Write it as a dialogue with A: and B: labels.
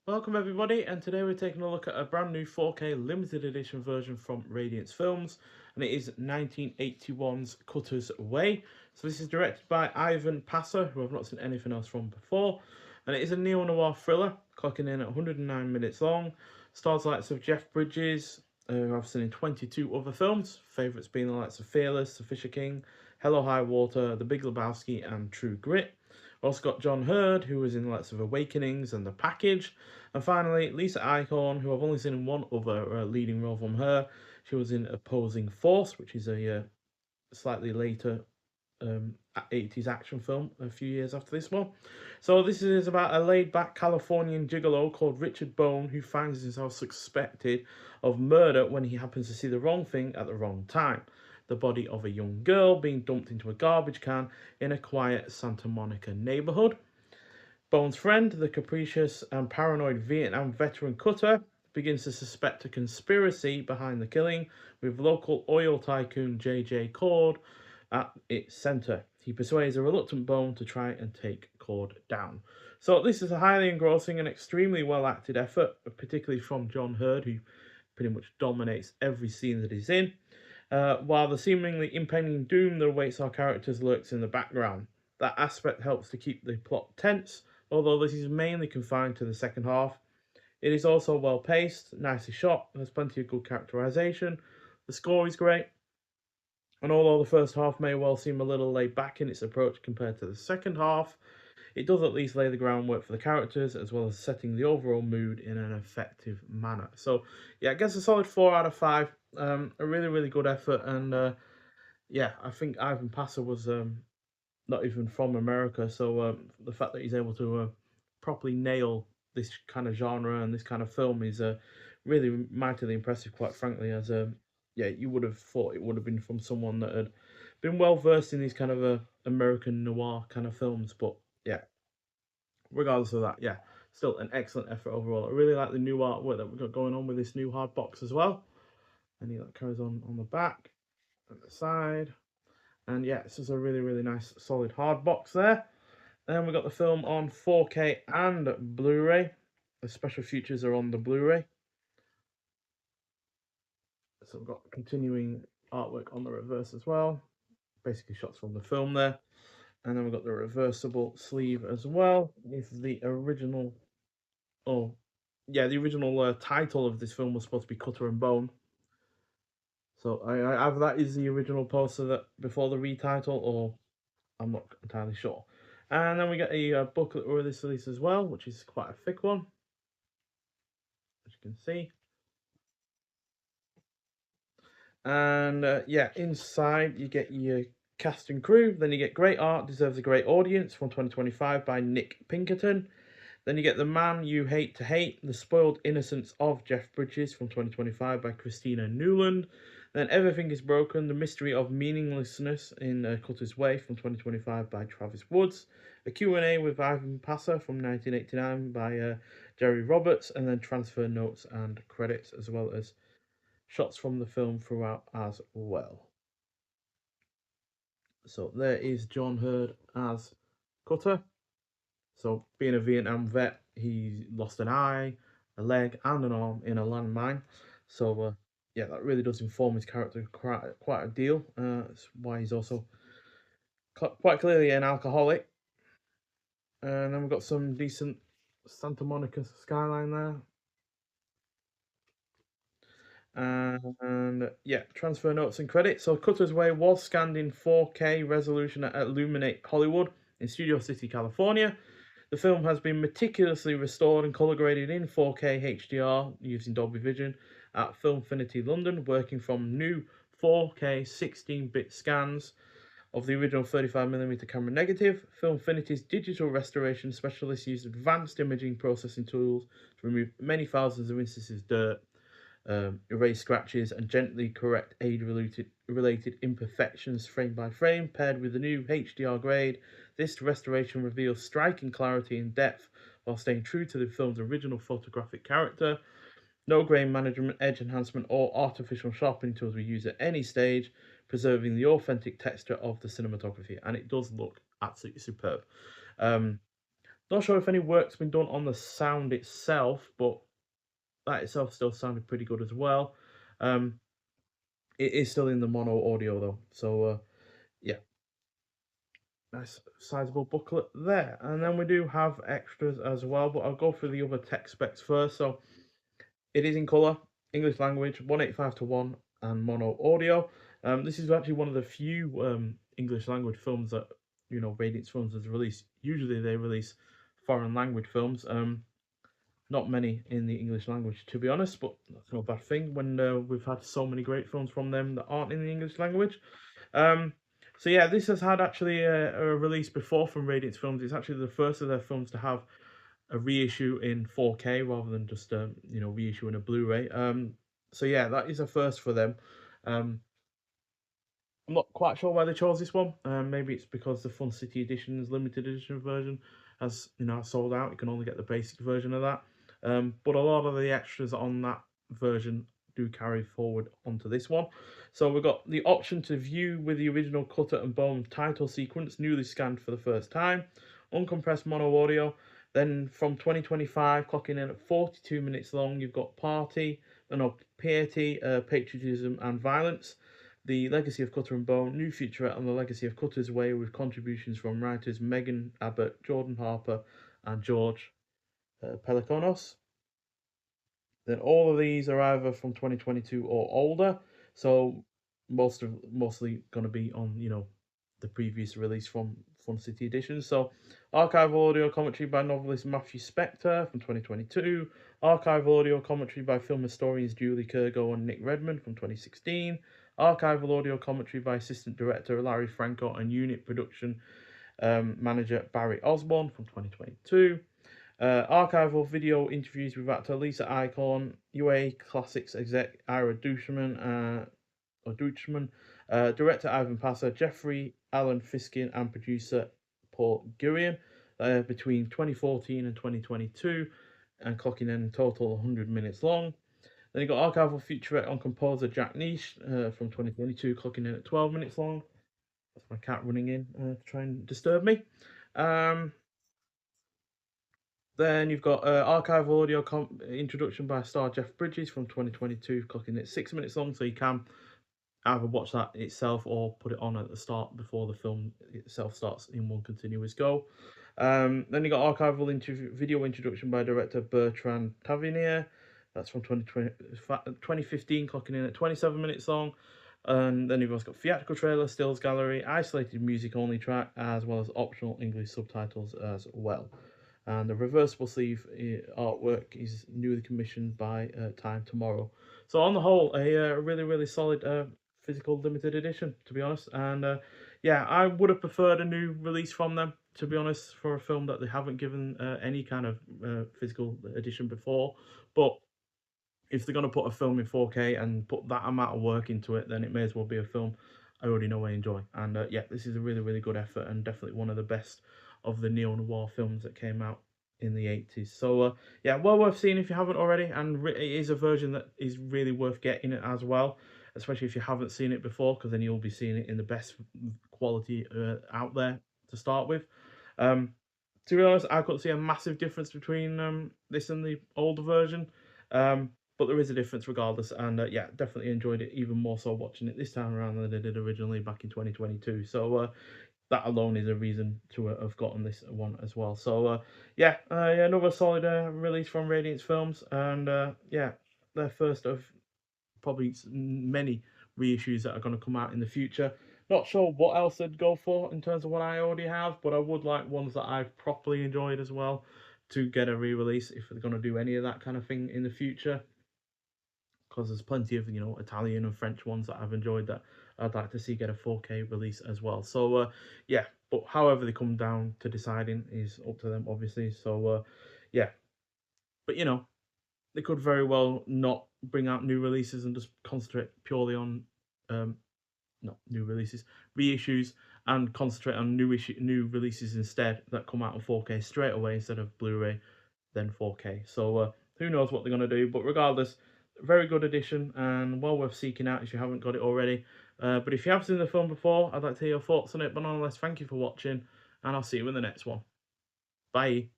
A: Welcome everybody, and today we're taking a look at a brand new 4K limited edition version from Radiance Films, and it is 1981's Cutter's Way. So this is directed by Ivan Passer, who I've not seen anything else from before, and it is a neo-noir thriller, clocking in at 109 minutes long. Stars the likes of Jeff Bridges, who I've seen in 22 other films, favourites being the likes of Fearless, The Fisher King, Hello High Water, The Big Lebowski, and True Grit. We've also got John Hurd, who was in the likes of Awakenings and The Package. And finally, Lisa Eichhorn, who I've only seen in one other leading role from her. She was in Opposing Force, which is a slightly later 80s action film a few years after this one. So this is about a laid-back Californian gigolo called Richard Bone who finds himself suspected of murder when he happens to see the wrong thing at the wrong time. The body of a young girl being dumped into a garbage can in a quiet Santa Monica neighborhood. Bone's friend, the capricious and paranoid Vietnam veteran Cutter, begins to suspect a conspiracy behind the killing, with local oil tycoon J.J. Cord at its centre. He persuades a reluctant Bone to try and take Cord down. So this is a highly engrossing and extremely well-acted effort, particularly from John Hurd, who pretty much dominates every scene that he's in, while the seemingly impending doom that awaits our characters lurks in the background. That aspect helps to keep the plot tense, although this is mainly confined to the second half. It is also well paced, nicely shot, and has plenty of good characterization. The score is great, and although the first half may well seem a little laid back in its approach compared to the second half, it does at least lay the groundwork for the characters as well as setting the overall mood in an effective manner. So, yeah, I guess a solid 4 out of 5. A really good effort, and yeah, I think Ivan Passer was not even from America. So the fact that he's able to properly nail this kind of genre and this kind of film is really mightily impressive, quite frankly. As yeah, you would have thought it would have been from someone that had been well versed in these kind of American noir kind of films. But yeah, regardless of that, yeah, still an excellent effort overall. I really like the new artwork that we've got going on with this new hard box as well. And that carries on the back and the side. And yeah, it's just a really nice solid hard box there. Then we got the film on 4K and Blu-ray. The special features are on the Blu-ray. So we've got continuing artwork on the reverse as well. Basically shots from the film there. And then we've got the reversible sleeve as well. With the original, oh, yeah, the original title of this film was supposed to be Cutter and Bone. So I either that is the original poster that before the retitle, or I'm not entirely sure. And then we get a booklet release as well, which is quite a thick one, as you can see. And yeah, inside you get your cast and crew. Then you get Great Art Deserves a Great Audience from 2025 by Nick Pinkerton. Then you get The Man You Hate to Hate, The Spoiled Innocence of Jeff Bridges from 2025 by Christina Newland. Then Everything is Broken, The Mystery of Meaninglessness in Cutter's Way from 2025 by Travis Woods. A Q&A with Ivan Passer from 1989 by Jerry Roberts. And then transfer notes and credits, as well as shots from the film throughout as well. So there is John Hurd as Cutter. So being a Vietnam vet, he lost an eye, a leg, and an arm in a landmine. So yeah, that really does inform his character quite a deal. That's why he's also quite clearly an alcoholic. And then we've got some decent Santa Monica skyline there. And yeah, transfer notes and credits. So Cutter's Way was scanned in 4K resolution at Illuminate Hollywood in Studio City, California. The film has been meticulously restored and color graded in 4K HDR using Dolby Vision at Filmfinity London, working from new 4K 16-bit scans of the original 35mm camera negative. Filmfinity's digital restoration specialists used advanced imaging processing tools to remove many thousands of instances of dirt, erase scratches, and gently correct age-related imperfections frame by frame. Paired with the new HDR grade, this restoration reveals striking clarity and depth while staying true to the film's original photographic character. No grain management, edge enhancement, or artificial sharpening tools were used at any stage, preserving the authentic texture of the cinematography, and it does look absolutely superb. Not sure if any work's been done on the sound itself, but that itself still sounded pretty good as well. Um, it is still in the mono audio though, so yeah, nice sizable booklet there. And then we do have extras as well, but I'll go through the other tech specs first. So it is in color, English language, 185:1, and mono audio. This is actually one of the few English language films that Radiance Films has released. Usually they release foreign language films. Not many in the English language, to be honest, but that's no bad thing when we've had so many great films from them that aren't in the English language. Um, so yeah, this has had actually a release before from Radiance Films. It's actually the first of their films to have a reissue in 4K rather than just reissue in a Blu-ray. So yeah, that is a first for them. Um, I'm not quite sure why they chose this one. Maybe it's because the Fun City Edition's limited edition version has sold out. You can only get the basic version of that. But a lot of the extras on that version do carry forward onto this one. So we've got the option to view with the original Cutter and Bone title sequence newly scanned for the first time, uncompressed mono audio. Then from 2025, clocking in at 42 minutes long, you've got Piety, Patriotism and Violence, The Legacy of Cutter and Bone, new featurette on the Legacy of Cutter's Way with contributions from writers Megan Abbott, Jordan Harper, and George Peliconos. Then all of these are either from 2022 or older, so mostly going to be on the previous release from Fun City Edition. So archival audio commentary by novelist Matthew Spector from 2022, archival audio commentary by film historians Julie Kurgo and Nick Redmond from 2016, archival audio commentary by assistant director Larry Franco and unit production manager Barry Osborne from 2022. Archival video interviews with actor Lisa Eichhorn, UA Classics exec Ira Deutschman, director Ivan Passer, Jeffrey Allen Fiskin, and producer Paul Gurian between 2014 and 2022, and clocking in total 100 minutes long. Then you got archival featurette on composer Jack Niche from 2022, clocking in at 12 minutes long. That's my cat running in to try and disturb me. Then you've got archival audio introduction by star Jeff Bridges from 2022, clocking at 6 minutes long, so you can either watch that itself or put it on at the start before the film itself starts in one continuous go. Then you got archival video introduction by director Bertrand Tavernier. That's from 2015, clocking in at 27 minutes long. And then you've also got theatrical trailer, stills gallery, isolated music only track, as well as optional English subtitles as well. And the reversible sleeve artwork is newly commissioned by Time Tomorrow. So on the whole, a really solid physical limited edition, to be honest. And yeah, I would have preferred a new release from them, to be honest, for a film that they haven't given any kind of physical edition before. But if they're going to put a film in 4K and put that amount of work into it, then it may as well be a film I already know I enjoy. And yeah, this is a really good effort and definitely one of the best of the neo-noir films that came out in the 80s. So yeah, well worth seeing if you haven't already, and it is a version that is really worth getting it as well, especially if you haven't seen it before, because then you'll be seeing it in the best quality out there to start with. To be honest, I couldn't see a massive difference between this and the older version. But there is a difference regardless, and yeah, definitely enjoyed it even more so watching it this time around than I did originally back in 2022. So that alone is a reason to have gotten this one as well. So yeah, another solid release from Radiance Films, and yeah, their first of probably many reissues that are going to come out in the future. Not sure what else they'd go for in terms of what I already have, but I would like ones that I've properly enjoyed as well to get a re-release if they're going to do any of that kind of thing in the future, because there's plenty of Italian and French ones that I've enjoyed that I'd like to see get a 4K release as well. So yeah, but however they come down to deciding is up to them, obviously. So yeah, but they could very well not bring out new releases and just concentrate purely on not new releases, reissues, and concentrate on new releases instead that come out on 4K straight away instead of Blu-ray then 4K. So who knows what they're going to do, but regardless, very good edition and well worth seeking out if you haven't got it already. But if you have seen the film before, I'd like to hear your thoughts on it. But nonetheless, thank you for watching, and I'll see you in the next one. Bye.